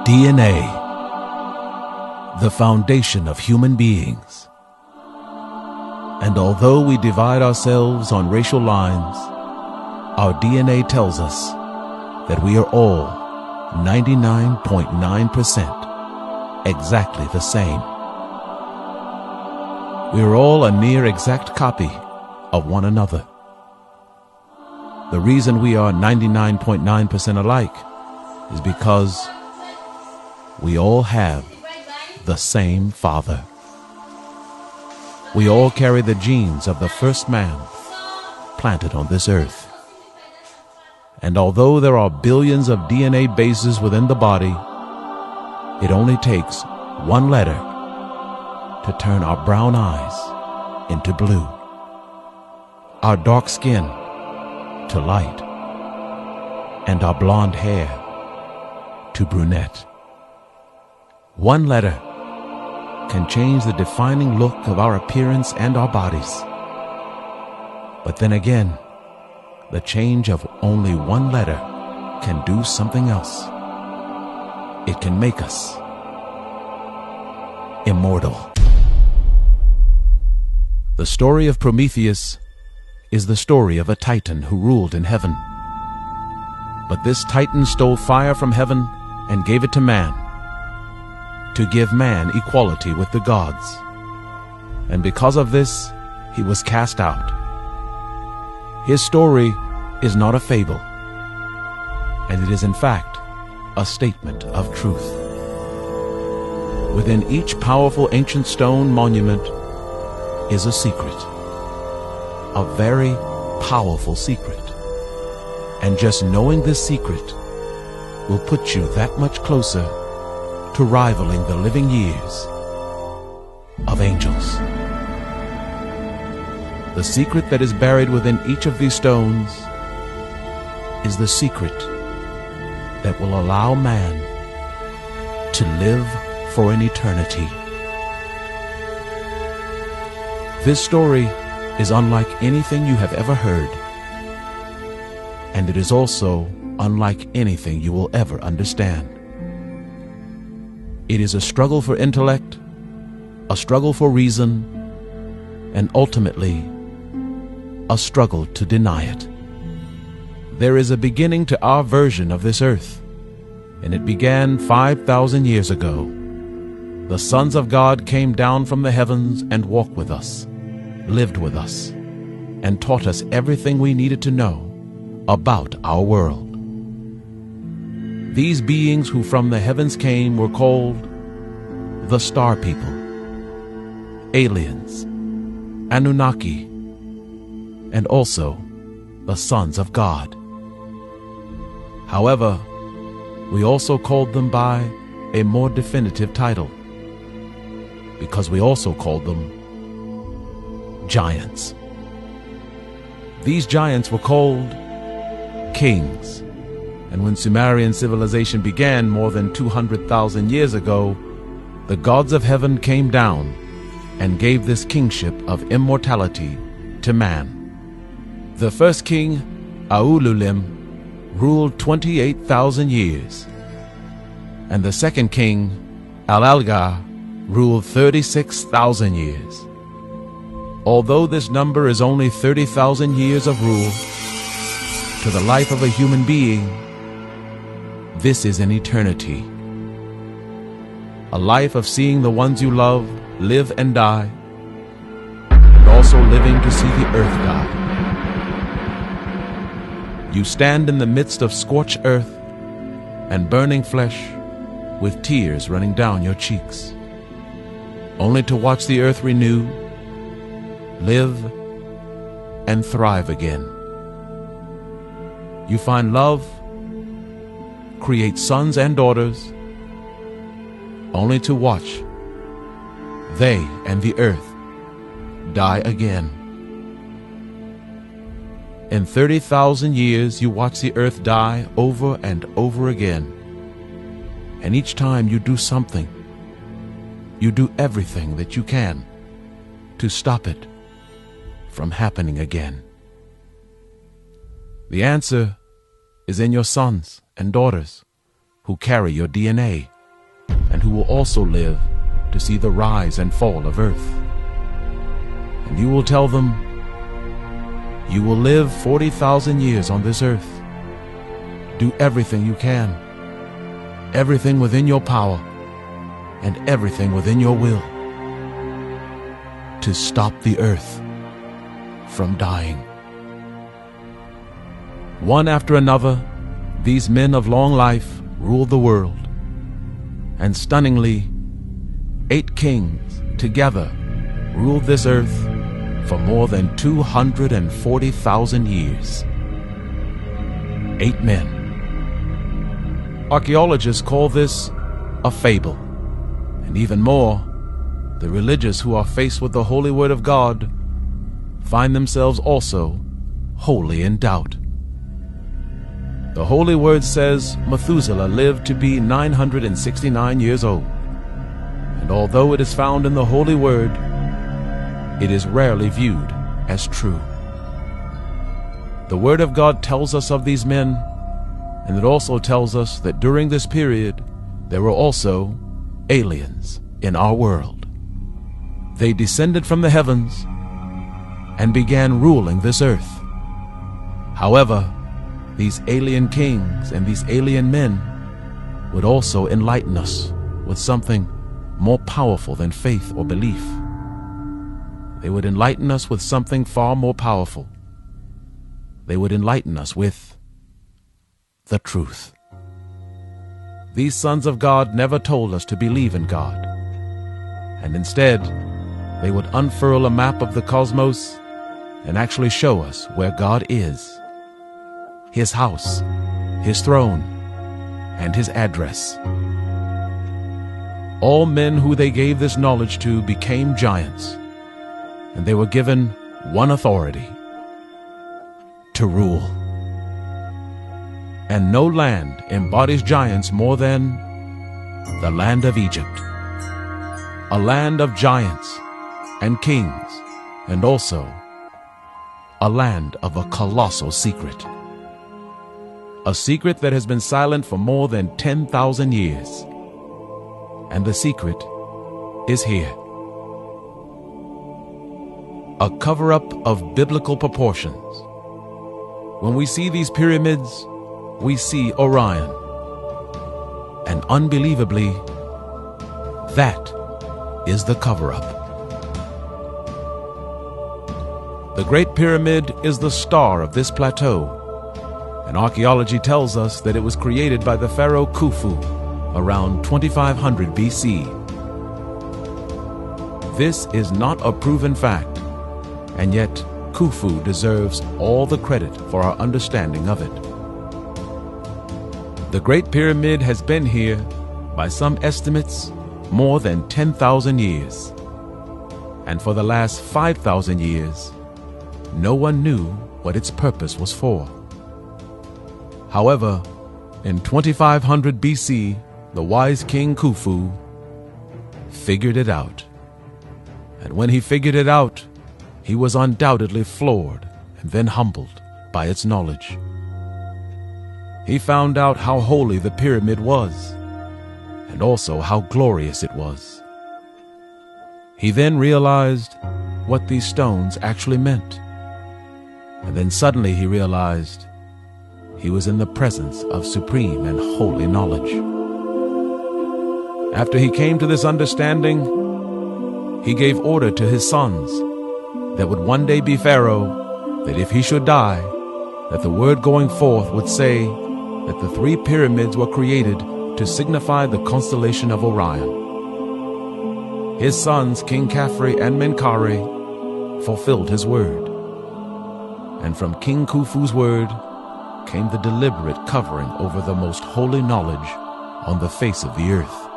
DNA, the foundation of human beings. And although we divide ourselves on racial lines, our DNA tells us that we are all 99.9% exactly the same. We are all a near exact copy of one another. The reason we are 99.9% alike is because we all have the same Father. We all carry the genes of the first man planted on this earth. And although there are billions of DNA bases within the body, it only takes one letter to turn our brown eyes into blue, our dark skin to light, and our blonde hair to brunette. One letter can change the defining look of our appearance and our bodies. But then again, the change of only one letter can do something else. It can make us immortal. The story of Prometheus is the story of a titan who ruled in heaven. But this titan stole fire from heaven and gave it to man, to give man equality with the gods. And because of this, he was cast out. His story is not a fable, and it is in fact a statement of truth. Within each powerful ancient stone monument is a secret, a very powerful secret. And just knowing this secret will put you that much closer to rivaling the living years of angels. The secret that is buried within each of these stones is the secret that will allow man to live for an eternity. This story is unlike anything you have ever heard, and it is also unlike anything you will ever understand. It is a struggle for intellect, a struggle for reason, and ultimately, a struggle to deny it. There is a beginning to our version of this earth, and it began 5,000 years ago. The sons of God came down from the heavens and walked with us, lived with us, and taught us everything we needed to know about our world. These beings who from the heavens came were called the Star People, aliens, Anunnaki, and also the sons of God. However, we also called them by a more definitive title, because we also called them giants. These giants were called kings, and when Sumerian civilization began more than 200,000 years ago, the gods of heaven came down and gave this kingship of immortality to man. The first king, Aululim, ruled 28,000 years, and the second king, Alalgar, ruled 36,000 years. Although this number is only 30,000 years of rule, to the life of a human being, this is an eternity. A life of seeing the ones you love live and die, and also living to see the earth die. You stand in the midst of scorched earth and burning flesh with tears running down your cheeks, only to watch the earth renew, live, and thrive again. You find love, create sons and daughters, only to watch they and the earth die again. In 30,000 years, you watch the earth die over and over again. And each time you do something, you do everything that you can to stop it from happening again. The answer is in your sons and daughters who carry your DNA. and who will also live to see the rise and fall of earth. And you will tell them, you will live 40,000 years on this earth. Do everything you can, everything within your power, and everything within your will to stop the earth from dying. One after another, these men of long life ruled the world, and stunningly, 8 kings together ruled this earth for more than 240,000 years. 8 men. Archaeologists call this a fable, and even more, the religious who are faced with the holy word of God find themselves also wholly in doubt. The holy word says Methuselah lived to be 969 years old, and although it is found in the holy word, it is rarely viewed as true. The word of God tells us of these men, and it also tells us that during this period there were also aliens in our world. They descended from the heavens and began ruling this earth. However, these alien kings and these alien men would also enlighten us with something more powerful than faith or belief. They would enlighten us with something far more powerful. They would enlighten us with the truth. These sons of God never told us to believe in God, and instead they would unfurl a map of the cosmos and actually show us where God is, His house, His throne, and His address. All men who they gave this knowledge to became giants, and they were given one authority: to rule. And no land embodies giants more than the land of Egypt, a land of giants and kings, and also a land of a colossal secret. A secret that has been silent for more than 10,000 years. And the secret is here. A cover-up of biblical proportions. When we see these pyramids, we see Orion. And unbelievably, that is the cover-up. The Great Pyramid is the star of this plateau, and archaeology tells us that it was created by the pharaoh Khufu around 2500 BC. This is not a proven fact, and yet Khufu deserves all the credit for our understanding of it. The Great Pyramid has been here, by some estimates, more than 10,000 years. And for the last 5,000 years, no one knew what its purpose was for. However, in 2500 BC, the wise King Khufu figured it out. And when he figured it out, he was undoubtedly floored and then humbled by its knowledge. He found out how holy the pyramid was, and also how glorious it was. He then realized what these stones actually meant. And then suddenly he realized he was in the presence of supreme and holy knowledge. After he came to this understanding, he gave order to his sons that would one day be Pharaoh, that if he should die, that the word going forth would say that the 3 pyramids were created to signify the constellation of Orion. His sons, King Khafre and Menkaure, fulfilled his word. And from King Khufu's word came the deliberate covering over the most holy knowledge on the face of the earth.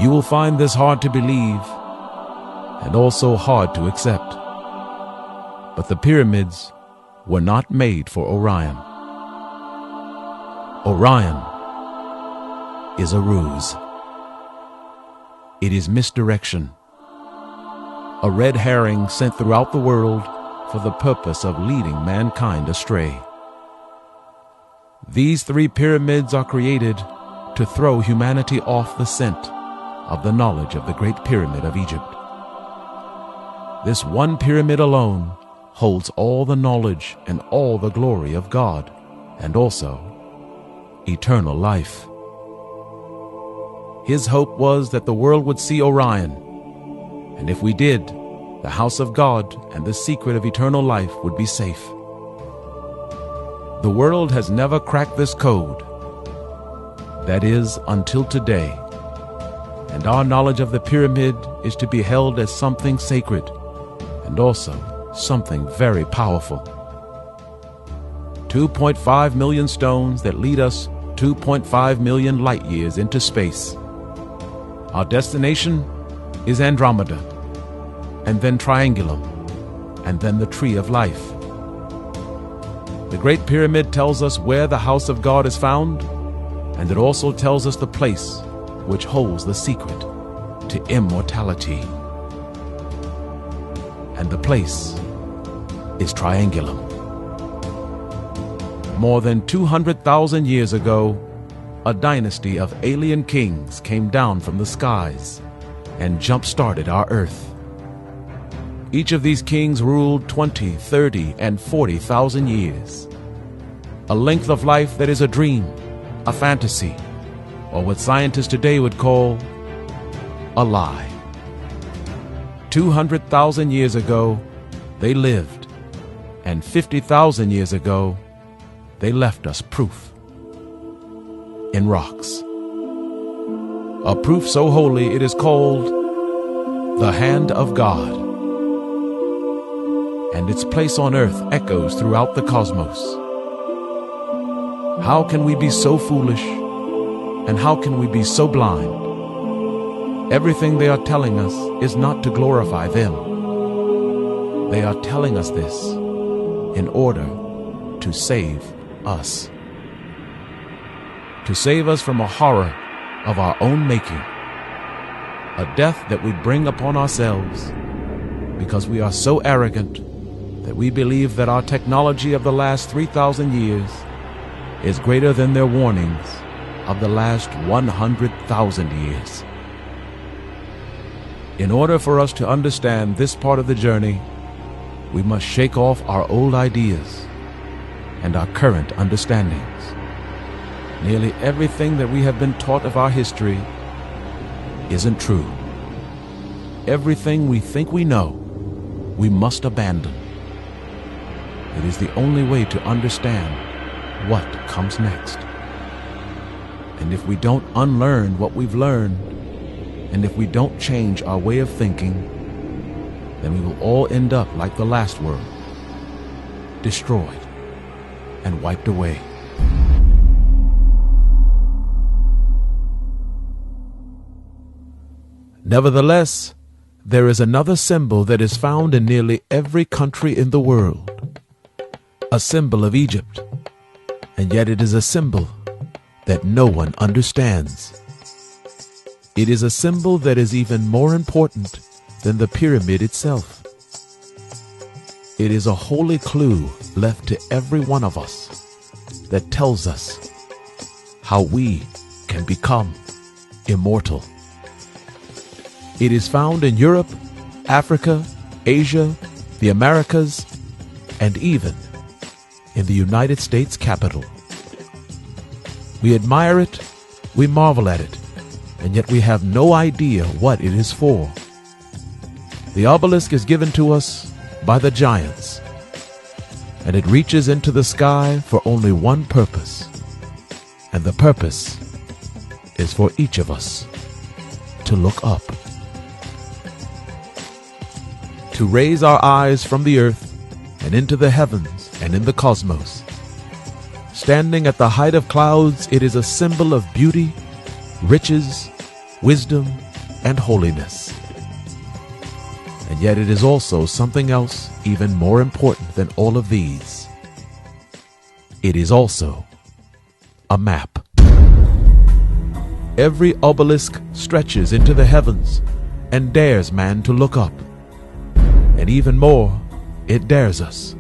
You will find this hard to believe and also hard to accept. But the pyramids were not made for Orion. Orion is a ruse. It is misdirection, a red herring sent throughout the world for the purpose of leading mankind astray. These 3 pyramids are created to throw humanity off the scent of the knowledge of the Great Pyramid of Egypt. This one pyramid alone holds all the knowledge and all the glory of God, and also eternal life. His hope was that the world would see Orion, and if we did, the house of God and the secret of eternal life would be safe. The world has never cracked this code. That is, until today. And our knowledge of the pyramid is to be held as something sacred and also something very powerful. 2.5 million stones that lead us 2.5 million light years into space. Our destination is Andromeda, and then Triangulum, and then the Tree of Life. The Great Pyramid tells us where the house of God is found, and it also tells us the place which holds the secret to immortality. And the place is Triangulum. More than 200,000 years ago, a dynasty of alien kings came down from the skies and jump-started our Earth. Each of these kings ruled 20, 30, and 40,000 years. A length of life that is a dream, a fantasy, or what scientists today would call a lie. 200,000 years ago, they lived, and 50,000 years ago, they left us proof in rocks. A proof so holy it is called the hand of God. And its place on earth echoes throughout the cosmos. How can we be so foolish, and how can we be so blind? Everything they are telling us is not to glorify them. They are telling us this in order to save us. To save us from a horror of our own making, a death that we bring upon ourselves because we are so arrogant that we believe that our technology of the last 3,000 years is greater than their warnings of the last 100,000 years. In order for us to understand this part of the journey, we must shake off our old ideas and our current understandings. Nearly everything that we have been taught of our history isn't true. Everything we think we know, we must abandon. It is the only way to understand what comes next. And if we don't unlearn what we've learned, and if we don't change our way of thinking, then we will all end up like the last world, destroyed and wiped away. Nevertheless, there is another symbol that is found in nearly every country in the world. A symbol of Egypt, and yet it is a symbol that no one understands. It is a symbol that is even more important than the pyramid itself. It is a holy clue left to every one of us that tells us how we can become immortal. It is found in Europe, Africa, Asia, the Americas, and even in the United States Capitol. We admire it, we marvel at it, and yet we have no idea what it is for. The obelisk is given to us by the giants, and it reaches into the sky for only one purpose, and the purpose is for each of us to look up. To raise our eyes from the earth and into the heavens and in the cosmos. Standing at the height of clouds, it is a symbol of beauty, riches, wisdom, and holiness. And yet it is also something else even more important than all of these. It is also a map. Every obelisk stretches into the heavens and dares man to look up. And even more, it dares us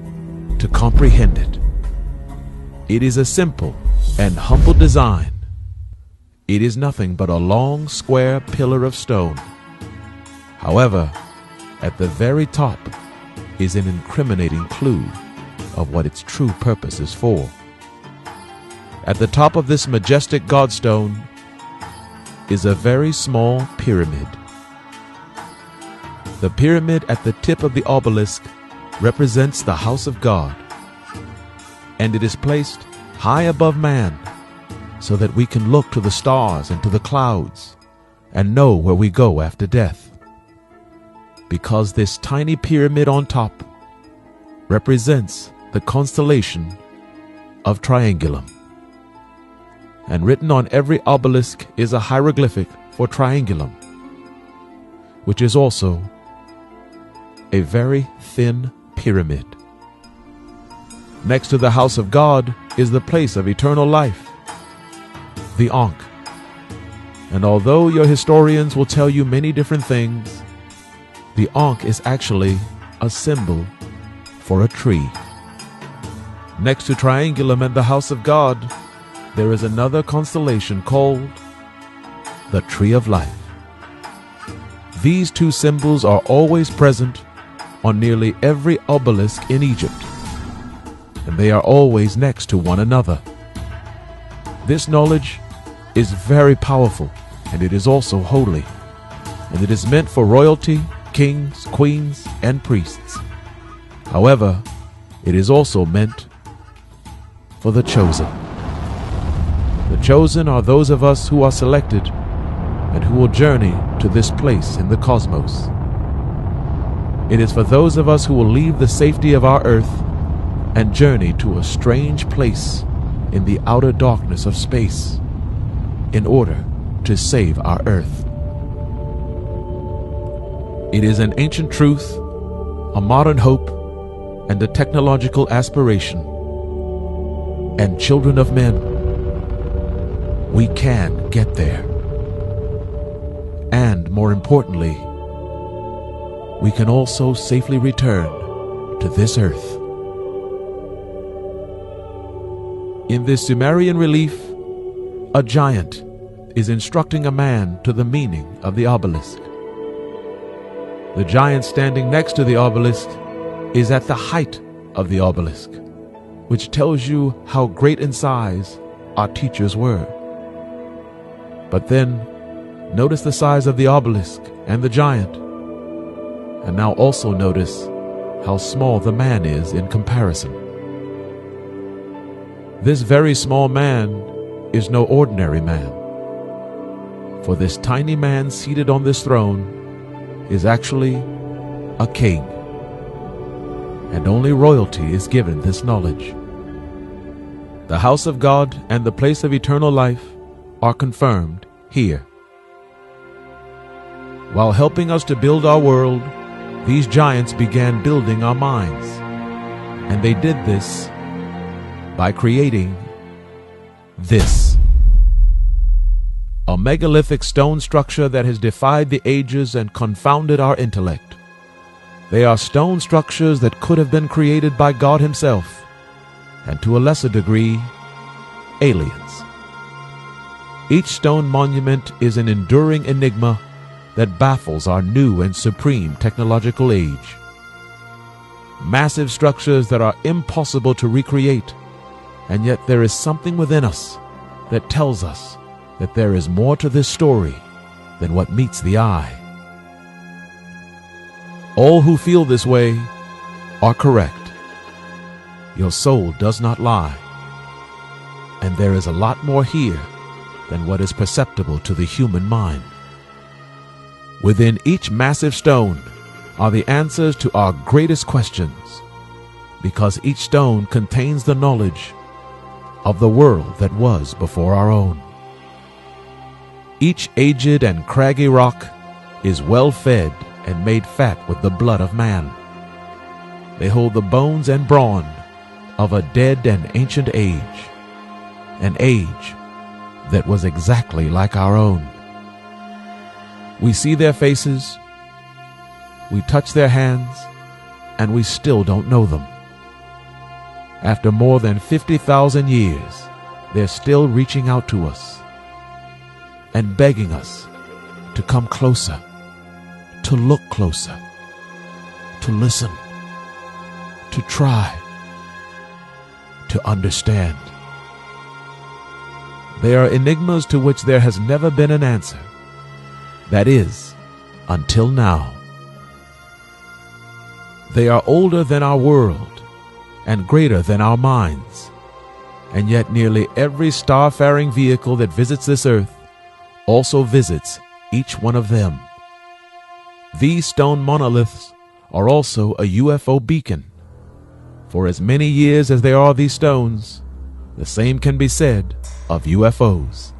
to comprehend it. It is a simple and humble design. It is nothing but a long, square pillar of stone. However, at the very top is an incriminating clue of what its true purpose is for. At the top of this majestic Godstone is a very small pyramid. The pyramid at the tip of the obelisk represents the house of God, and it is placed high above man so that we can look to the stars and to the clouds and know where we go after death. Because this tiny pyramid on top represents the constellation of Triangulum. And written on every obelisk is a hieroglyphic for Triangulum, which is also a very thin pyramid. Next to the house of God is the place of eternal life, the Ankh. And although your historians will tell you many different things, the Ankh is actually a symbol for a tree. Next to Triangulum and the house of God, there is another constellation called the Tree of Life. These two symbols are always present on nearly every obelisk in Egypt, and they are always next to one another. This knowledge is very powerful, and it is also holy, and it is meant for royalty, kings, queens, and priests. However, it is also meant for the chosen. The chosen are those of us who are selected and who will journey to this place in the cosmos. It is for those of us who will leave the safety of our earth and journey to a strange place in the outer darkness of space in order to save our earth. It is an ancient truth, a modern hope, and a technological aspiration. And children of men, we can get there. And more importantly, we can also safely return to this earth. In this Sumerian relief, a giant is instructing a man to the meaning of the obelisk. The giant standing next to the obelisk is at the height of the obelisk, which tells you how great in size our teachers were. But then, notice the size of the obelisk and the giant, and now also notice how small the man is in comparison. This very small man is no ordinary man, for this tiny man seated on this throne is actually a king, and only royalty is given this knowledge. The house of God and the place of eternal life are confirmed here. While helping us to build our world, these giants began building our minds, and they did this by creating this. A megalithic stone structure that has defied the ages and confounded our intellect. They are stone structures that could have been created by God Himself, and to a lesser degree, aliens. Each stone monument is an enduring enigma that baffles our new and supreme technological age. Massive structures that are impossible to recreate, and yet there is something within us that tells us that there is more to this story than what meets the eye. All who feel this way are correct. Your soul does not lie, and there is a lot more here than what is perceptible to the human mind. Within each massive stone are the answers to our greatest questions, because each stone contains the knowledge of the world that was before our own. Each aged and craggy rock is well fed and made fat with the blood of man. They hold the bones and brawn of a dead and ancient age, an age that was exactly like our own. We see their faces, we touch their hands, and we still don't know them. After more than 50,000 years, they're still reaching out to us. and begging us to come closer, to look closer, to listen, to try, to understand. They are enigmas to which there has never been an answer. That is, until now. They are older than our world and greater than our minds, and yet nearly every star-faring vehicle that visits this earth also visits each one of them. These stone monoliths are also a UFO beacon. For as many years as there are these stones, the same can be said of UFOs.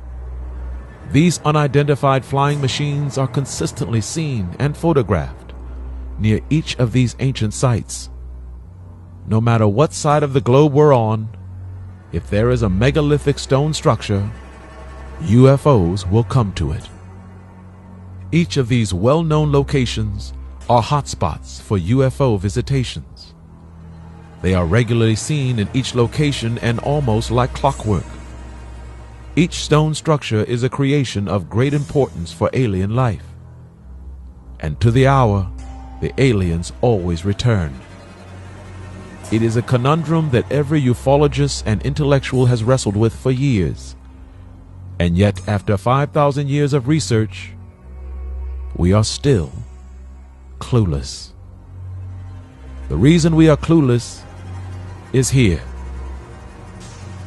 These unidentified flying machines are consistently seen and photographed near each of these ancient sites. No matter what side of the globe we're on, if there is a megalithic stone structure, UFOs will come to it. Each of these well-known locations are hotspots for UFO visitations. They are regularly seen in each location and almost like clockwork. Each stone structure is a creation of great importance for alien life. And to the hour, the aliens always return. It is a conundrum that every ufologist and intellectual has wrestled with for years. And yet, after 5,000 years of research, we are still clueless. The reason we are clueless is here.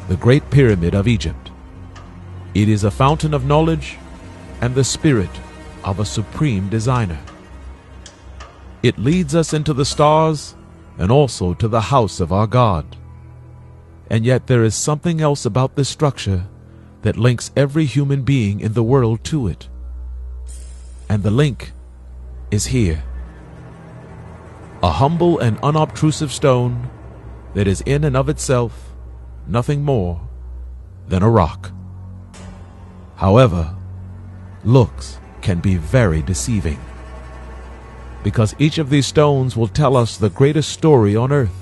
The Great Pyramid of Egypt. It is a fountain of knowledge and the spirit of a supreme designer. It leads us into the stars and also to the house of our God. And yet there is something else about this structure that links every human being in the world to it. And the link is here. A humble and unobtrusive stone that is in and of itself nothing more than a rock. However, looks can be very deceiving, because each of these stones will tell us the greatest story on earth.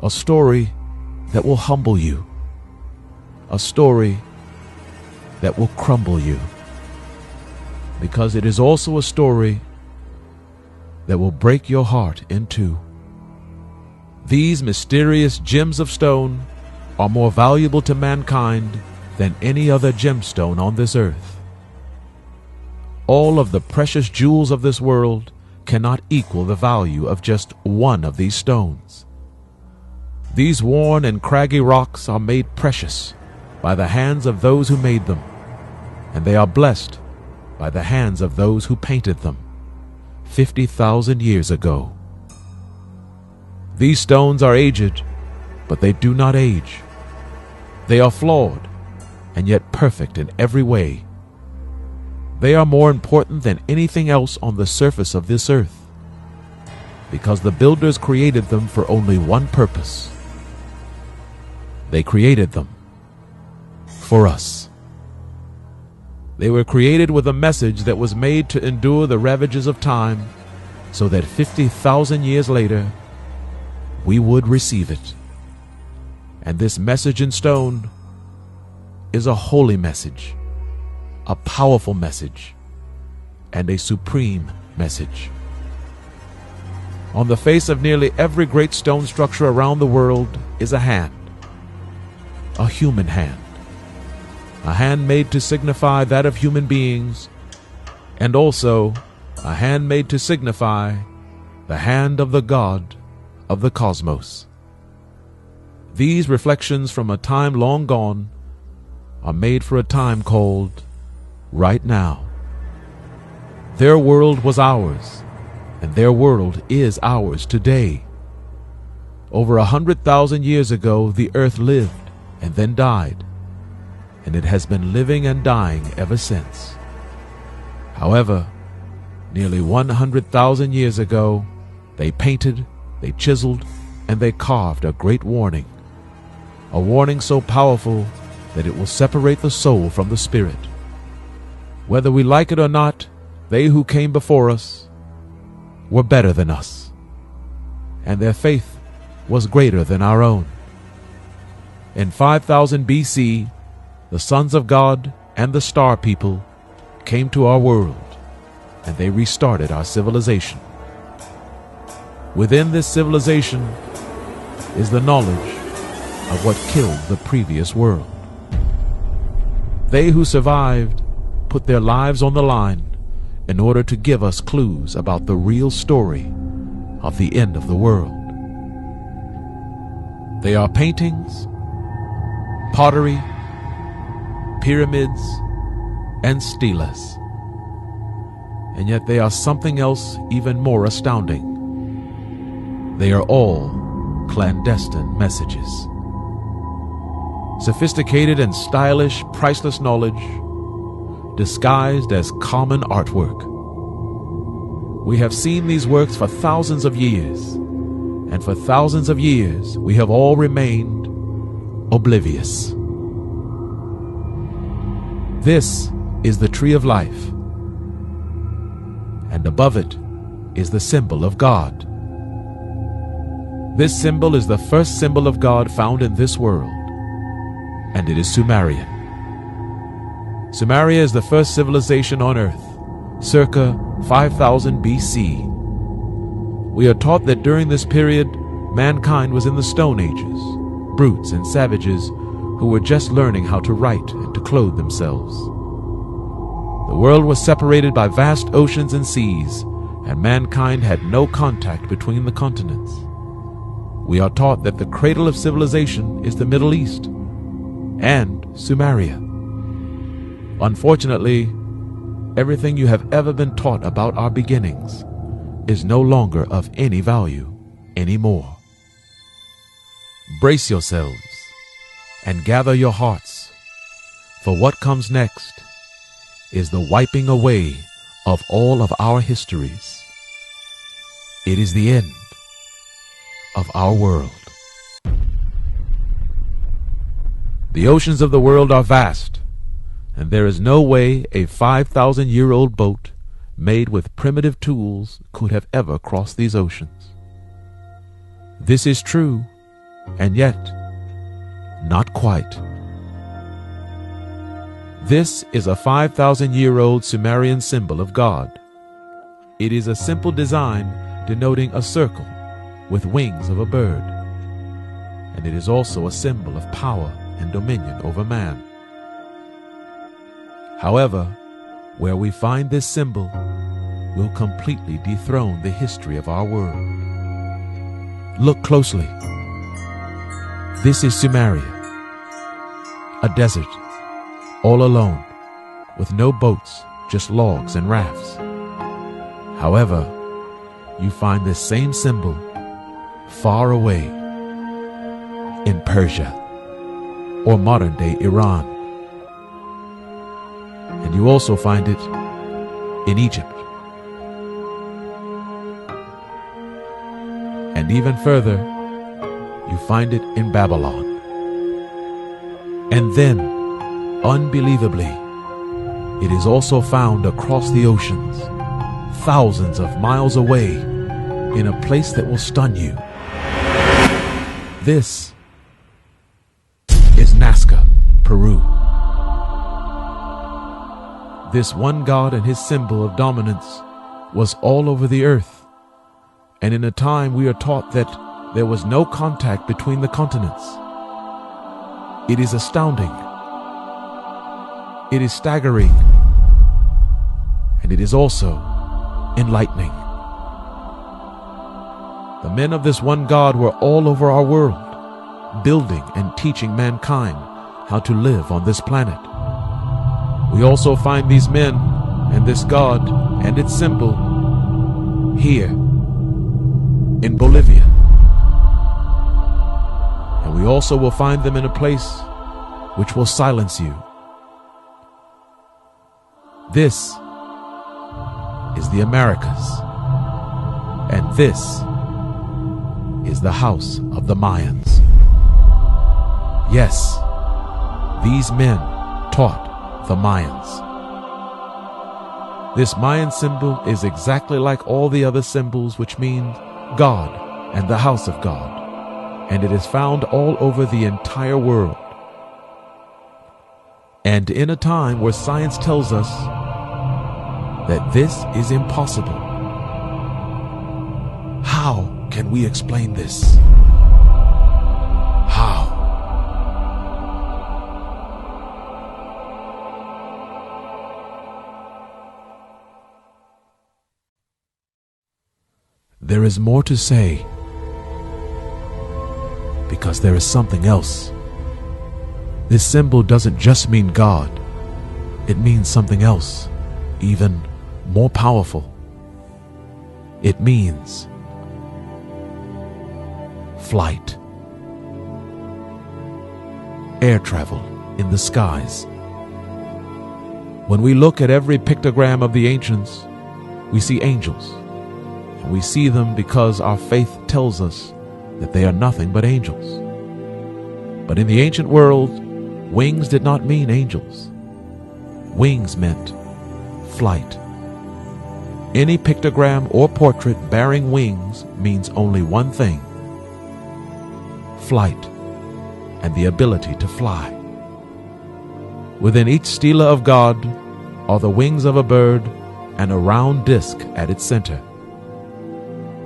A story that will humble you. A story that will crumble you. Because it is also a story that will break your heart in two. These mysterious gems of stone are more valuable to mankind than any other gemstone on this earth. All of the precious jewels of this world cannot equal the value of just one of these stones. These worn and craggy rocks are made precious by the hands of those who made them, and they are blessed by the hands of those who painted them 50,000 years ago. These stones are aged, but they do not age. They are flawed, and yet perfect in every way. They are more important than anything else on the surface of this earth, because the builders created them for only one purpose. They created them for us. They were created with a message that was made to endure the ravages of time, so that 50,000 years later, we would receive it. And this message in stone is a holy message, a powerful message, and a supreme message. On the face of nearly every great stone structure around the world is a hand, a human hand, a hand made to signify that of human beings, and also a hand made to signify the hand of the God of the cosmos. These reflections from a time long gone are made for a time called right now. Their world was ours, and their world is ours today. Over 100,000 years ago, the earth lived and then died, and it has been living and dying ever since. However, nearly 100,000 years ago, they painted, they chiseled, and they carved a great warning. A warning so powerful that it will separate the soul from the spirit. Whether we like it or not, they who came before us were better than us, and their faith was greater than our own. In 5000 BC, the sons of God and the Star People came to our world, and they restarted our civilization. Within this civilization is the knowledge of what killed the previous world. They who survived put their lives on the line in order to give us clues about the real story of the end of the world. They are paintings, pottery, pyramids, and stelas. And yet they are something else even more astounding. They are all clandestine messages. Sophisticated and stylish, priceless knowledge disguised as common artwork. We have seen these works for thousands of years, and for thousands of years we have all remained oblivious. This is the tree of life, and above it is the symbol of God. This symbol is the first symbol of God found in this world, and it is Sumerian. Sumeria is the first civilization on earth, circa 5000 BC. We are taught that during this period, mankind was in the Stone Ages, brutes and savages who were just learning how to write and to clothe themselves. The world was separated by vast oceans and seas, and mankind had no contact between the continents. We are taught that the cradle of civilization is the Middle East and Sumeria. Unfortunately, everything you have ever been taught about our beginnings is no longer of any value anymore. Brace yourselves and gather your hearts, for what comes next is the wiping away of all of our histories. It is the end of our world. The oceans of the world are vast, and there is no way a 5,000-year-old boat made with primitive tools could have ever crossed these oceans. This is true, and yet not quite. This is a 5,000-year-old Sumerian symbol of God. It is a simple design denoting a circle with wings of a bird, and it is also a symbol of power and dominion over man. However, where we find this symbol will completely dethrone the history of our world. Look closely. This is Sumeria, a desert, all alone, with no boats, just logs and rafts. However, you find this same symbol far away in Persia or modern-day Iran. And you also find it in Egypt. And even further, you find it in Babylon. And then, unbelievably, it is also found across the oceans, thousands of miles away, in a place that will stun you. This is Nazca, Peru. This one God and his symbol of dominance was all over the earth, and in a time we are taught that there was no contact between the continents. It is astounding. It is staggering. And it is also enlightening. The men of this one God were all over our world, building and teaching mankind how to live on this planet. We also find these men and this God and its symbol here in Bolivia. And we also will find them in a place which will silence you. This is the Americas, and this is the house of the Mayans. Yes, these men taught the Mayans. This Mayan symbol is exactly like all the other symbols, which mean God and the house of God, and it is found all over the entire world. And in a time where science tells us that this is impossible, how can we explain this? How? There is more to say, because there is something else. This symbol doesn't just mean God. It means something else, even more powerful. It means flight. Air travel in the skies. When we look at every pictogram of the ancients, we see angels. And we see them because our faith tells us that they are nothing but angels. But in the ancient world, wings did not mean angels. Wings meant flight. Any pictogram or portrait bearing wings means only one thing: flight, and the ability to fly. Within each stela of God are the wings of a bird and a round disc at its center.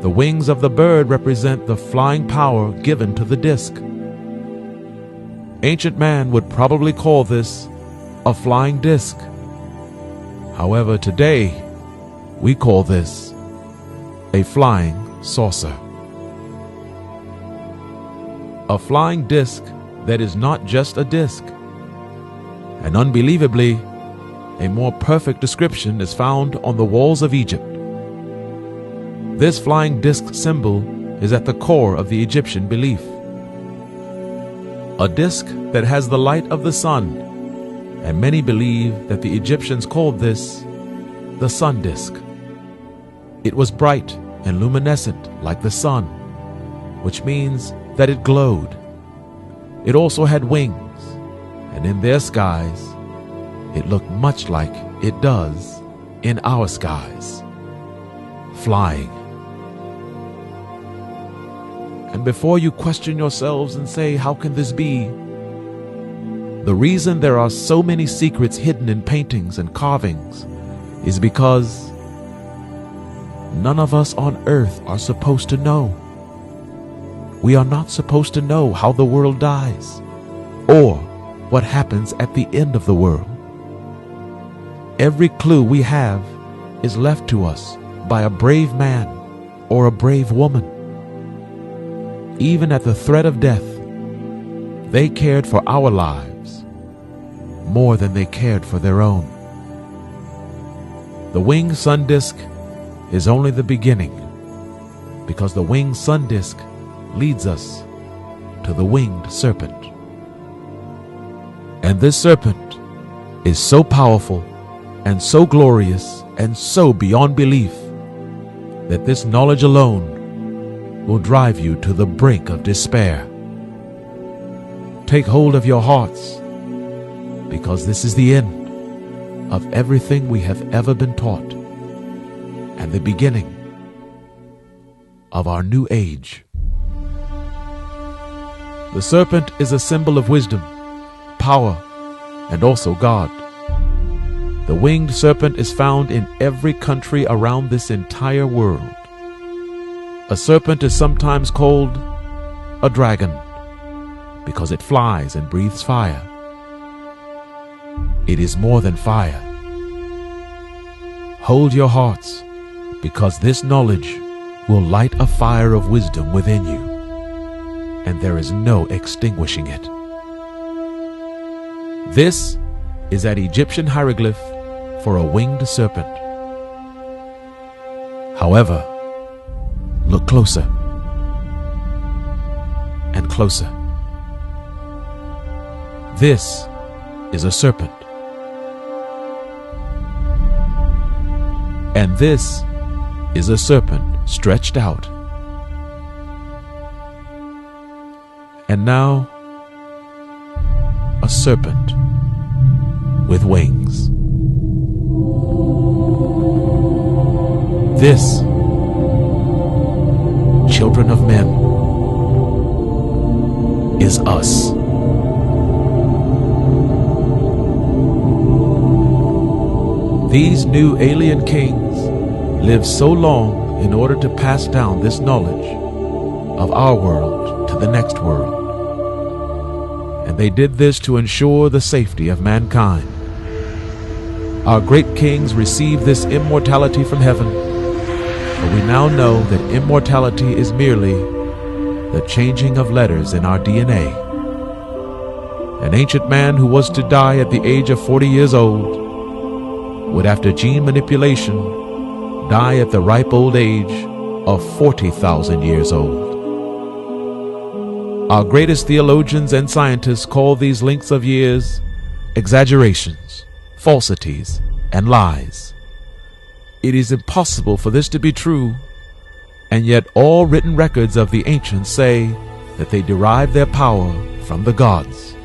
The wings of the bird represent the flying power given to the disc. Ancient man would probably call this a flying disc. However, today we call this a flying saucer. A flying disc that is not just a disc. And unbelievably, a more perfect description is found on the walls of Egypt. This flying disc symbol is at the core of the Egyptian belief. A disc that has the light of the sun, and many believe that the Egyptians called this the sun disk. It was bright and luminescent like the sun, which means that it glowed. It also had wings, and in their skies, it looked much like it does in our skies, flying. And before you question yourselves and say, how can this be? The reason there are so many secrets hidden in paintings and carvings is because none of us on earth are supposed to know. We are not supposed to know how the world dies or what happens at the end of the world. Every clue we have is left to us by a brave man or a brave woman. Even at the threat of death, they cared for our lives more than they cared for their own. The winged sun disk is only the beginning, because the winged sun disk leads us to the winged serpent. And this serpent is so powerful and so glorious and so beyond belief that this knowledge alone will drive you to the brink of despair. Take hold of your hearts, because this is the end of everything we have ever been taught, and the beginning of our new age. The serpent is a symbol of wisdom, power, and also God. The winged serpent is found in every country around this entire world. A serpent is sometimes called a dragon because it flies and breathes fire. It is more than fire. Hold your hearts, because this knowledge will light a fire of wisdom within you, and there is no extinguishing it. This is an Egyptian hieroglyph for a winged serpent. However, look closer and closer. This is a serpent. And this is a serpent stretched out. And now, a serpent with wings. This, children of men, is us. These new alien kings lived so long in order to pass down this knowledge of our world to the next world. And they did this to ensure the safety of mankind. Our great kings received this immortality from heaven, but we now know that immortality is merely the changing of letters in our DNA. An ancient man who was to die at the age of 40 years old would, after gene manipulation, die at the ripe old age of 40,000 years old. Our greatest theologians and scientists call these lengths of years exaggerations, falsities, and lies. It is impossible for this to be true, and yet all written records of the ancients say that they derived their power from the gods.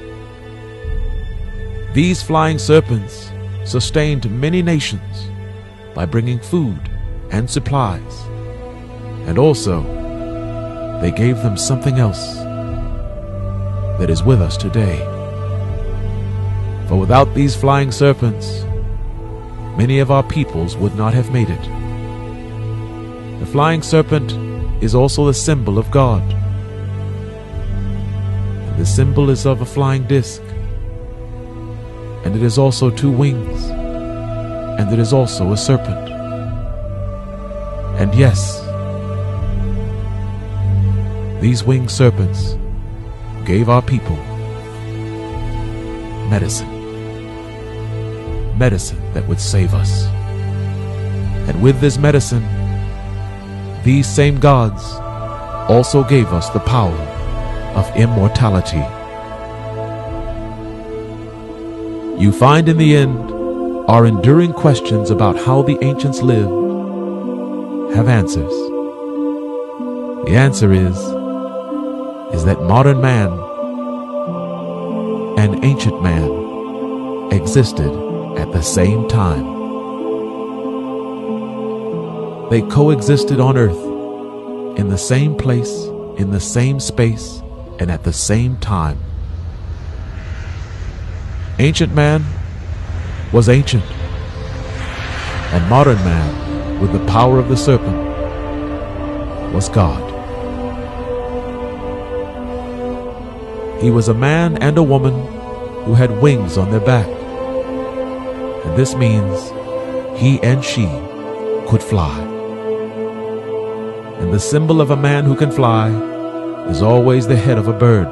These flying serpents sustained many nations by bringing food and supplies, and also they gave them something else that is with us today. For without these flying serpents, many of our peoples would not have made it. The flying serpent is also the symbol of God. And the symbol is of a flying disc, and it is also two wings, and it is also a serpent. And yes, these winged serpents gave our people medicine that would save us. And with this medicine, these same gods also gave us the power of immortality. You find in the end our enduring questions about how the ancients lived have answers. The answer is that modern man and ancient man existed at the same time. They coexisted on earth in the same place, in the same space, and at the same time. Ancient man was ancient, and modern man, with the power of the serpent, was God. He was a man and a woman who had wings on their back, and this means he and she could fly. And the symbol of a man who can fly is always the head of a bird.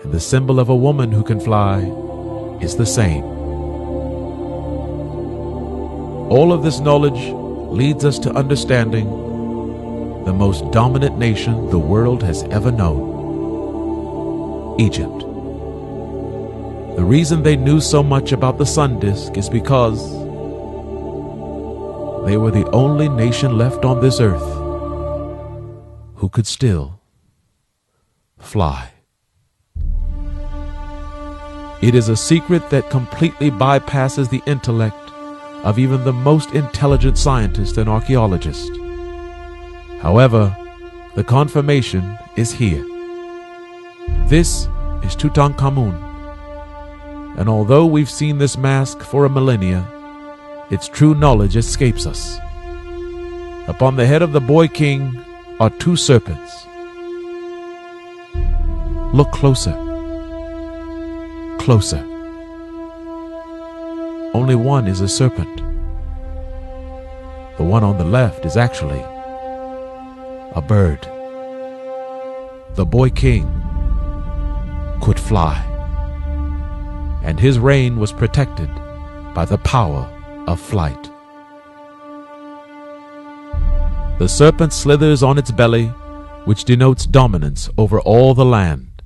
And the symbol of a woman who can fly is the same. All of this knowledge leads us to understanding the most dominant nation the world has ever known, Egypt. The reason they knew so much about the sun disk is because they were the only nation left on this earth who could still fly. It is a secret that completely bypasses the intellect of even the most intelligent scientist and archaeologist. However, the confirmation is here. This is Tutankhamun, and although we've seen this mask for a millennia, its true knowledge escapes us. Upon the head of the boy king are two serpents. Look closer. Closer. Only one is a serpent. The one on the left is actually a bird. The boy king could fly, and his reign was protected by the power of flight. The serpent slithers on its belly, which denotes dominance over all the land.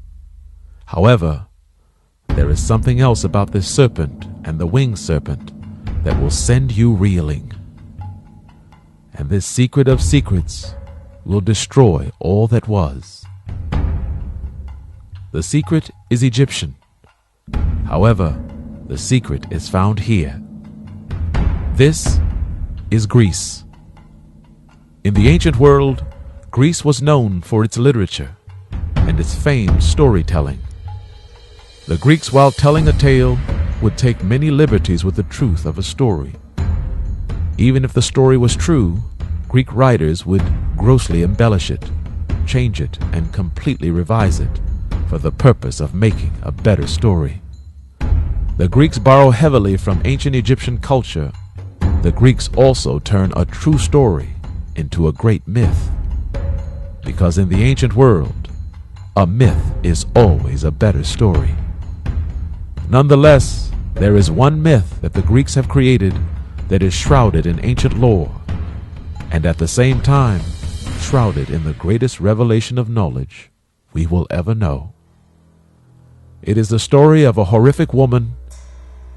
However, there is something else about this serpent and the winged serpent that will send you reeling. And this secret of secrets will destroy all that was. The secret is Egyptian. However, the secret is found here. This is Greece. In the ancient world, Greece was known for its literature and its famed storytelling. The Greeks, while telling a tale, would take many liberties with the truth of a story. Even if the story was true, Greek writers would grossly embellish it, change it, and completely revise it for the purpose of making a better story. The Greeks borrow heavily from ancient Egyptian culture. The Greeks also turn a true story into a great myth. Because in the ancient world, a myth is always a better story. Nonetheless, there is one myth that the Greeks have created that is shrouded in ancient lore, and at the same time shrouded in the greatest revelation of knowledge we will ever know. It is the story of a horrific woman,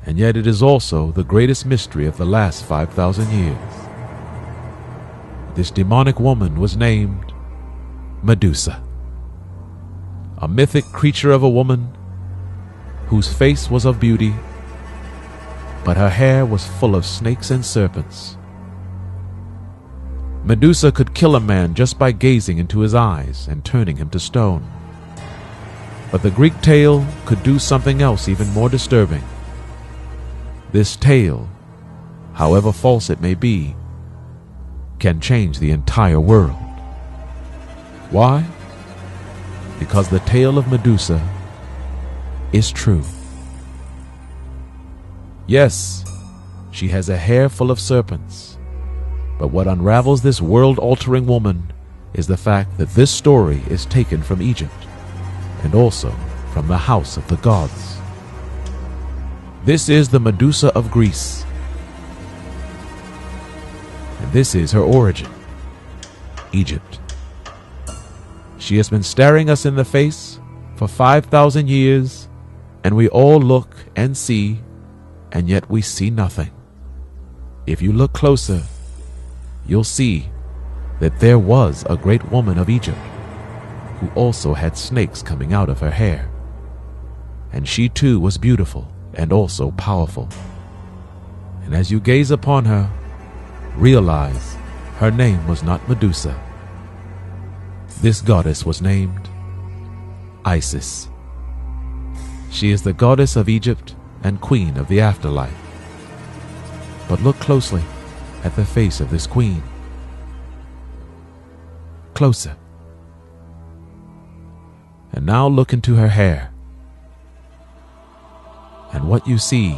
and yet it is also the greatest mystery of the last 5,000 years. This demonic woman was named Medusa, a mythic creature of a woman whose face was of beauty, but her hair was full of snakes and serpents. Medusa could kill a man just by gazing into his eyes and turning him to stone. But the Greek tale could do something else even more disturbing. This tale, however false it may be, can change the entire world. Why? Because the tale of Medusa is true. Yes, she has a hair full of serpents, but what unravels this world-altering woman is the fact that this story is taken from Egypt and also from the house of the gods. This is the Medusa of Greece, and this is her origin, Egypt. She has been staring us in the face for 5,000 years, and we all look and see, and yet we see nothing. If you look closer, you'll see that there was a great woman of Egypt who also had snakes coming out of her hair, and she too was beautiful and also powerful. And as you gaze upon her, realize her name was not Medusa. This goddess was named Isis. She is the goddess of Egypt and queen of the afterlife. But look closely at the face of this queen. Closer. And now look into her hair. And what you see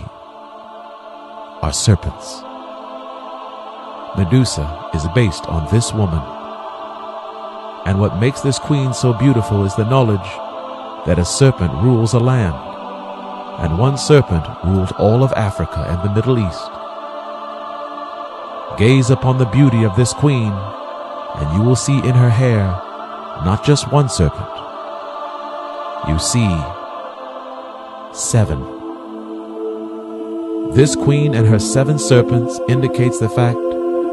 are serpents. Medusa is based on this woman. And what makes this queen so beautiful is the knowledge that a serpent rules a land, and one serpent ruled all of Africa and the Middle East. Gaze upon the beauty of this queen, and you will see in her hair not just one serpent. You see 7. This queen and her 7 serpents indicates the fact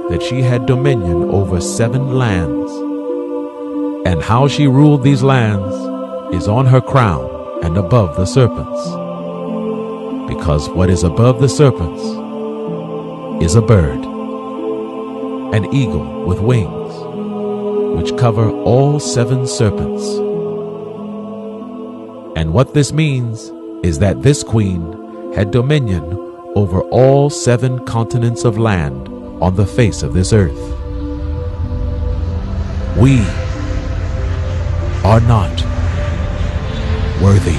that she had dominion over 7 lands, and how she ruled these lands is on her crown and above the serpents, because what is above the serpents is a bird, an eagle with wings, which cover all 7 serpents. And what this means is that this queen had dominion over all 7 continents of land on the face of this earth. We are not worthy.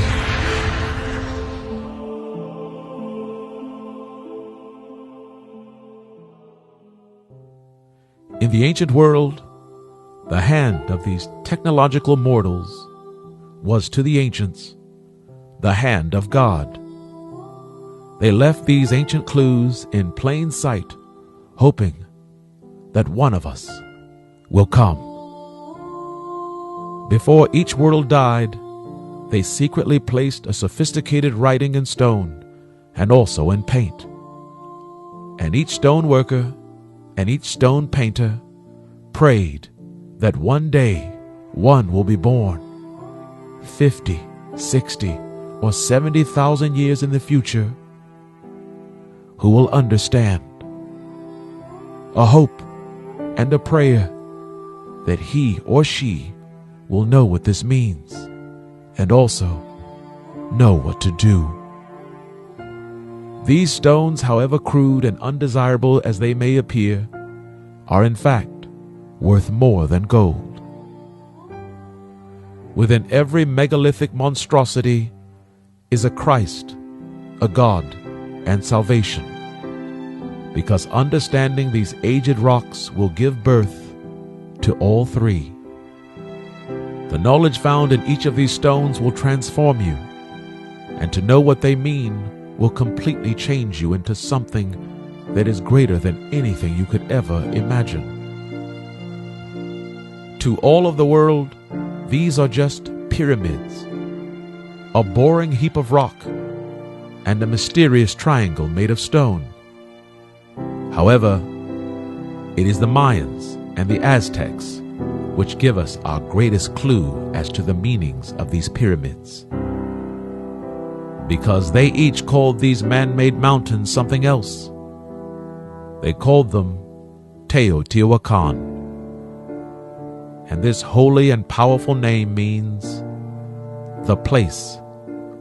In the ancient world, the hand of these technological mortals was to the ancients the hand of God. They left these ancient clues in plain sight, hoping that one of us will come. Before each world died, they secretly placed a sophisticated writing in stone and also in paint. And each stone worker and each stone painter prayed that one day one will be born, 50, 60, or 70,000 years in the future, who will understand. A hope and a prayer that he or she will know what this means and also know what to do. These stones, however crude and undesirable as they may appear, are in fact worth more than gold. Within every megalithic monstrosity is a Christ, a God, and salvation, because understanding these aged rocks will give birth to all three. The knowledge found in each of these stones will transform you, and to know what they mean will completely change you into something that is greater than anything you could ever imagine. To all of the world, these are just pyramids, a boring heap of rock, and a mysterious triangle made of stone. However, it is the Mayans and the Aztecs which give us our greatest clue as to the meanings of these pyramids, because they each called these man-made mountains something else. They called them Teotihuacan, and this holy and powerful name means the place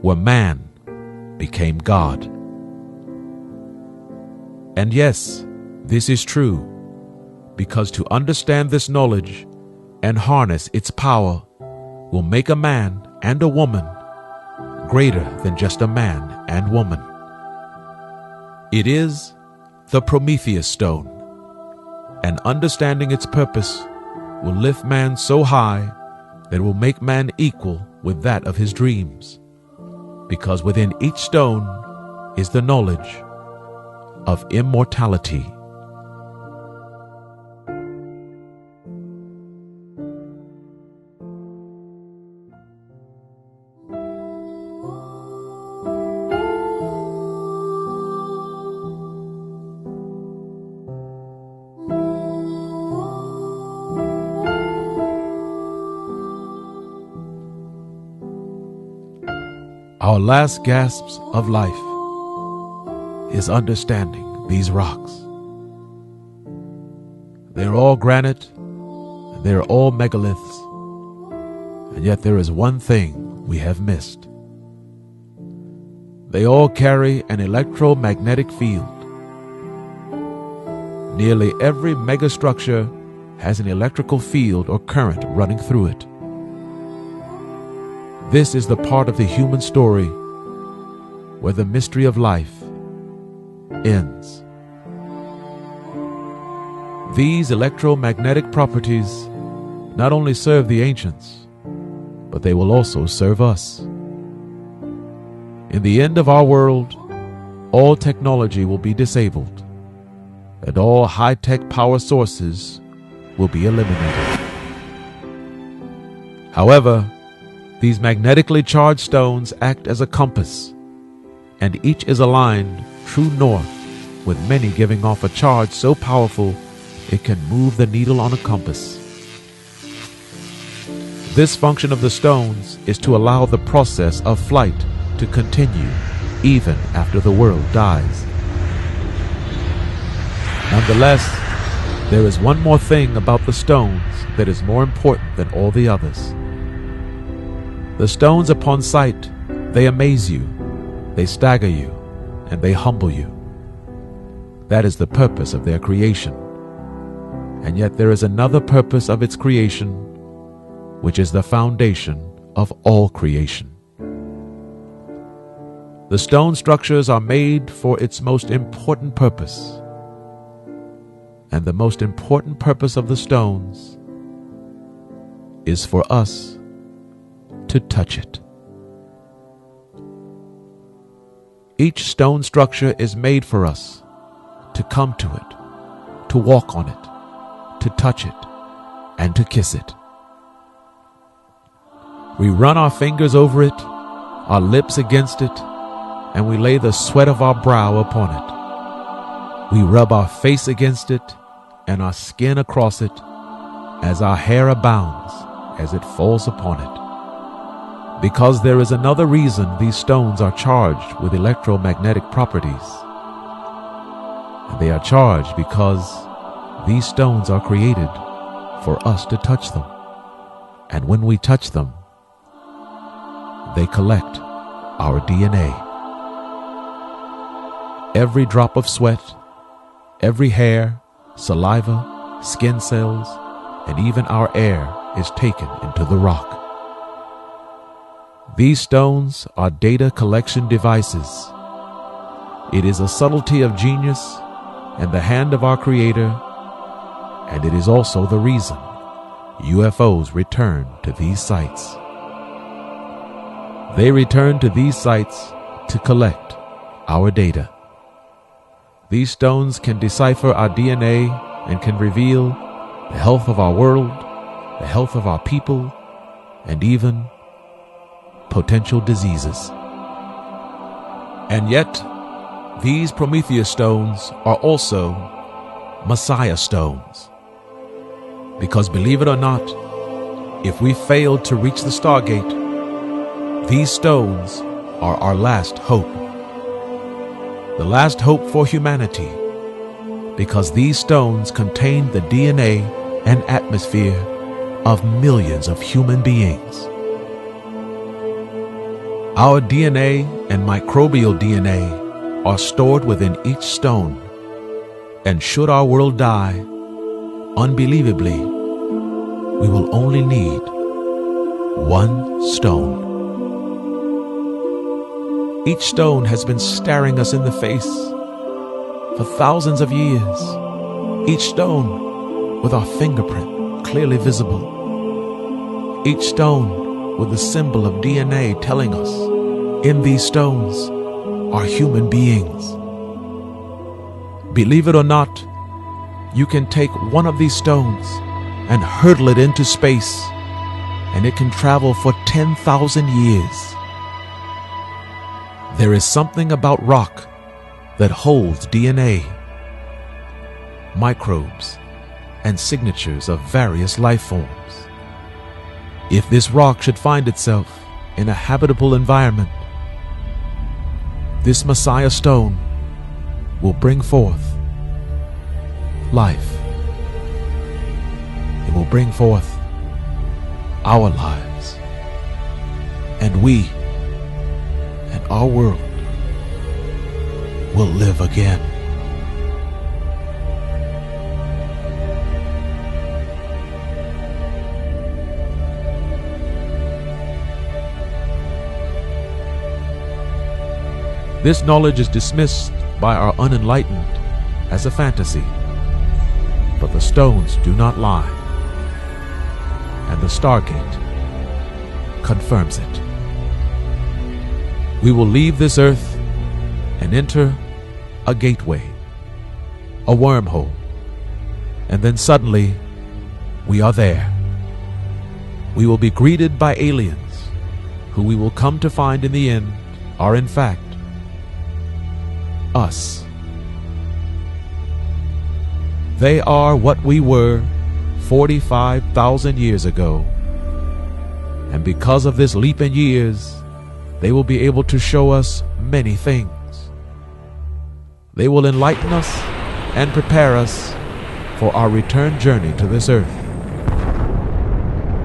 where man became God. And yes, this is true, because to understand this knowledge and harness its power will make a man and a woman greater than just a man and woman. It is the Prometheus stone, and understanding its purpose will lift man so high that it will make man equal with that of his dreams, because within each stone is the knowledge of immortality. Our last gasps of life is understanding these rocks. They're all granite, and they're all megaliths, and yet there is one thing we have missed. They all carry an electromagnetic field. Nearly every megastructure has an electrical field or current running through it. This is the part of the human story where the mystery of life ends. These electromagnetic properties not only serve the ancients, but they will also serve us. In the end of our world, all technology will be disabled, and all high-tech power sources will be eliminated. However, these magnetically charged stones act as a compass, and each is aligned true north, with many giving off a charge so powerful it can move the needle on a compass. This function of the stones is to allow the process of flight to continue even after the world dies. Nonetheless, there is one more thing about the stones that is more important than all the others. The stones upon sight, they amaze you, they stagger you, and they humble you. That is the purpose of their creation. And yet there is another purpose of its creation, which is the foundation of all creation. The stone structures are made for its most important purpose. And the most important purpose of the stones is for us to touch it. Each stone structure is made for us to come to it, to walk on it, to touch it, and to kiss it. We run our fingers over it, our lips against it, and we lay the sweat of our brow upon it. We rub our face against it and our skin across it as our hair abounds as it falls upon it. Because there is another reason these stones are charged with electromagnetic properties. And they are charged because these stones are created for us to touch them. And when we touch them, they collect our DNA. Every drop of sweat, every hair, saliva, skin cells, and even our air is taken into the rock. These stones are data collection devices. It is a subtlety of genius and the hand of our Creator, and it is also the reason UFOs return to these sites. They return to these sites to collect our data. These stones can decipher our DNA and can reveal the health of our world, the health of our people, and even potential diseases. And yet, these Prometheus stones are also Messiah stones. Because believe it or not, if we fail to reach the Stargate, these stones are our last hope. The last hope for humanity, because these stones contain the DNA and atmosphere of millions of human beings. Our DNA and microbial DNA are stored within each stone, and should our world die, unbelievably, we will only need one stone. Each stone has been staring us in the face for thousands of years. Each stone with our fingerprint clearly visible. Each stone with the symbol of DNA telling us in these stones are human beings. Believe it or not, you can take one of these stones and hurtle it into space, and it can travel for 10,000 years. There is something about rock that holds DNA, microbes, and signatures of various life forms. If this rock should find itself in a habitable environment, this Messiah stone will bring forth life. It will bring forth our lives, and we and our world will live again. This knowledge is dismissed by our unenlightened as a fantasy, but the stones do not lie, and the Stargate confirms it. We will leave this earth and enter a gateway, a wormhole, and then suddenly we are there. We will be greeted by aliens who we will come to find in the end are in fact us. They are what we were 45,000 years ago, and because of this leap in years, they will be able to show us many things. They will enlighten us and prepare us for our return journey to this earth.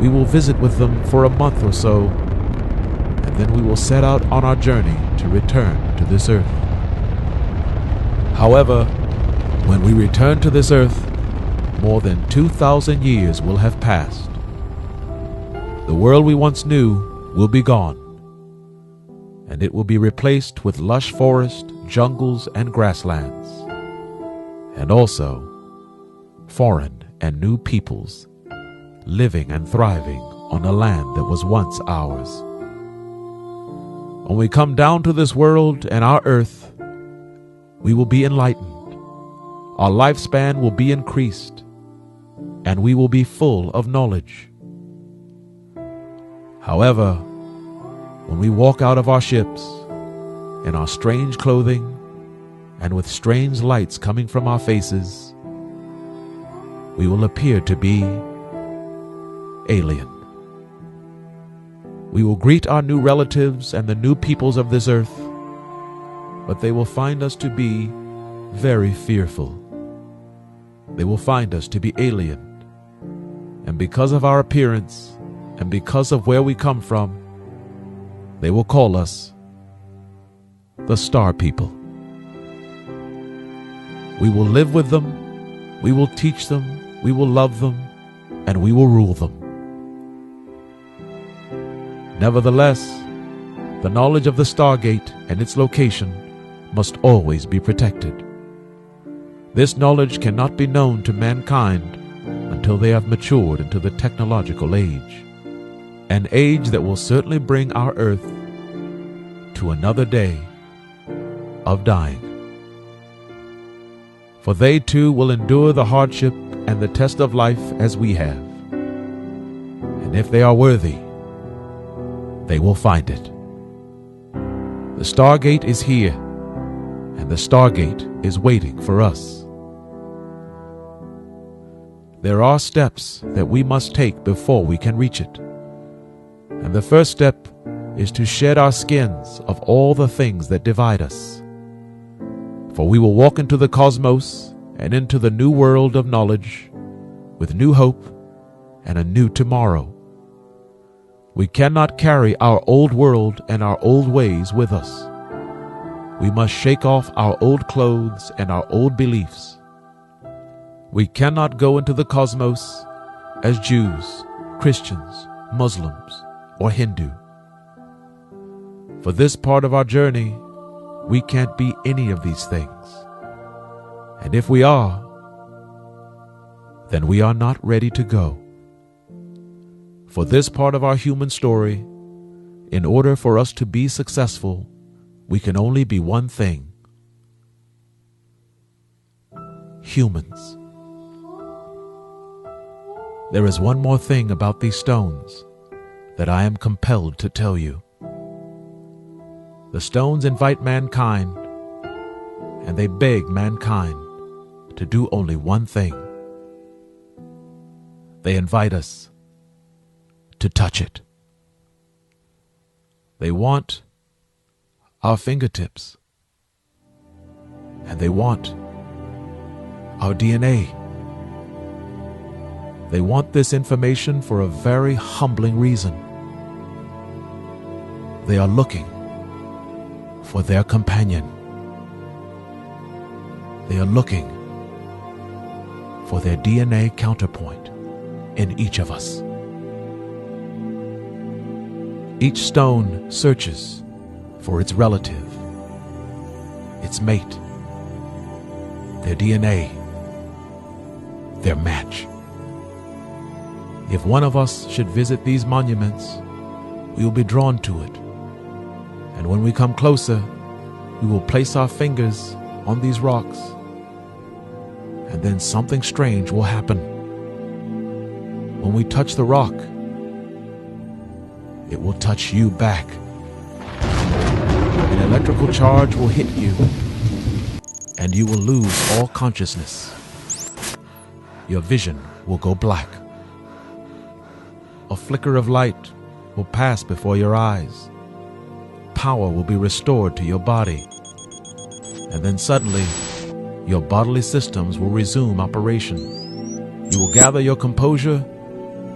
We will visit with them for a month or so, and then we will set out on our journey to return to this earth. However, when we return to this earth, more than 2,000 years will have passed. The world we once knew will be gone, and it will be replaced with lush forest, jungles, and grasslands, and also foreign and new peoples living and thriving on a land that was once ours. When we come down to this world and our earth, we will be enlightened, our lifespan will be increased, and we will be full of knowledge. However, when we walk out of our ships in our strange clothing and with strange lights coming from our faces, we will appear to be alien. We will greet our new relatives and the new peoples of this earth, but they will find us to be very fearful. They will find us to be alien, and because of our appearance and because of where we come from, they will call us the Star People. We will live with them, we will teach them, we will love them, and we will rule them. Nevertheless, the knowledge of the Stargate and its location must always be protected. This knowledge cannot be known to mankind until they have matured into the technological age, an age that will certainly bring our Earth to another day of dying. For they too will endure the hardship and the test of life as we have. And if they are worthy, they will find it. The Stargate is here, and the Stargate is waiting for us. There are steps that we must take before we can reach it. And the first step is to shed our skins of all the things that divide us. For we will walk into the cosmos and into the new world of knowledge with new hope and a new tomorrow. We cannot carry our old world and our old ways with us. We must shake off our old clothes and our old beliefs. We cannot go into the cosmos as Jews, Christians, Muslims, or Hindu. For this part of our journey, we can't be any of these things. And if we are, then we are not ready to go. For this part of our human story, in order for us to be successful, we can only be one thing: humans. There is one more thing about these stones that I am compelled to tell you. The stones invite mankind, and they beg mankind to do only one thing. They invite us to touch it. They want our fingertips, and they want our DNA. They want this information for a very humbling reason. They are looking for their companion. They are looking for their DNA counterpoint in each of us. Each stone searches for its relative, its mate, their DNA, their match. If one of us should visit these monuments, we will be drawn to it. And when we come closer, we will place our fingers on these rocks, and then something strange will happen. When we touch the rock, it will touch you back. An electrical charge will hit you, and you will lose all consciousness. Your vision will go black. A flicker of light will pass before your eyes. Power will be restored to your body. And then suddenly, your bodily systems will resume operation. You will gather your composure,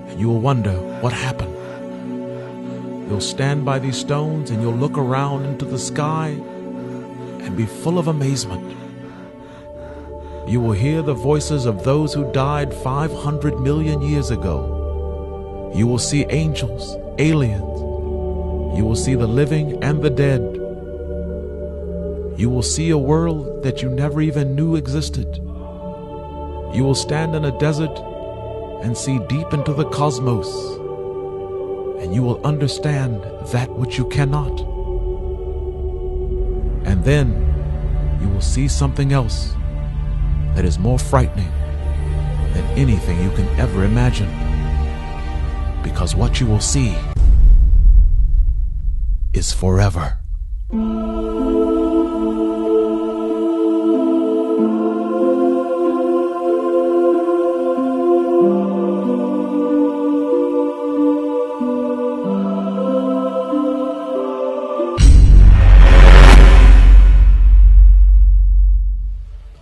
and you will wonder what happened. You'll stand by these stones and you'll look around into the sky and be full of amazement. You will hear the voices of those who died 500 million years ago. You will see angels, aliens. You will see the living and the dead. You will see a world that you never even knew existed. You will stand in a desert and see deep into the cosmos, and you will understand that which you cannot. And then you will see something else that is more frightening than anything you can ever imagine. Because what you will see is forever.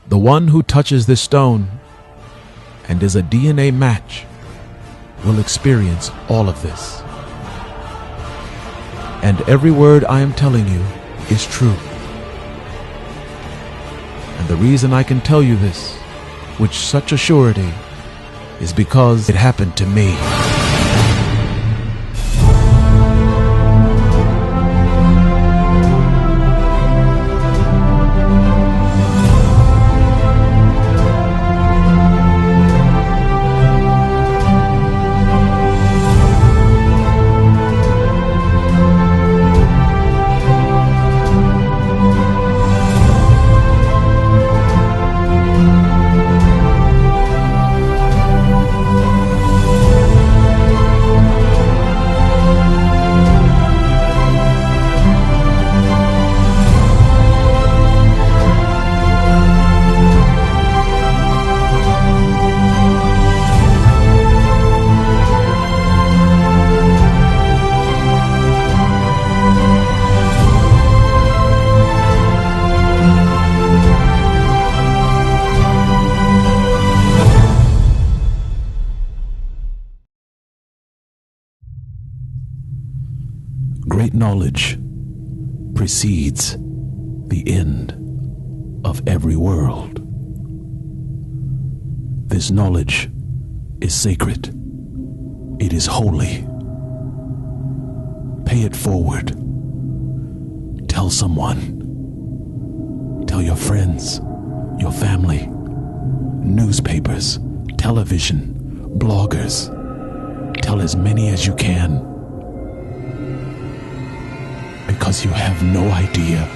The one who touches this stone and is a DNA match will experience all of this. And every word I am telling you is true. And The reason I can tell you this with such a surety is because it happened to me. Great knowledge precedes the end of every world. This knowledge is sacred. It is holy. Pay it forward. Tell someone. Tell your friends, your family, newspapers, television, bloggers. Tell as many as you can. Because you have no idea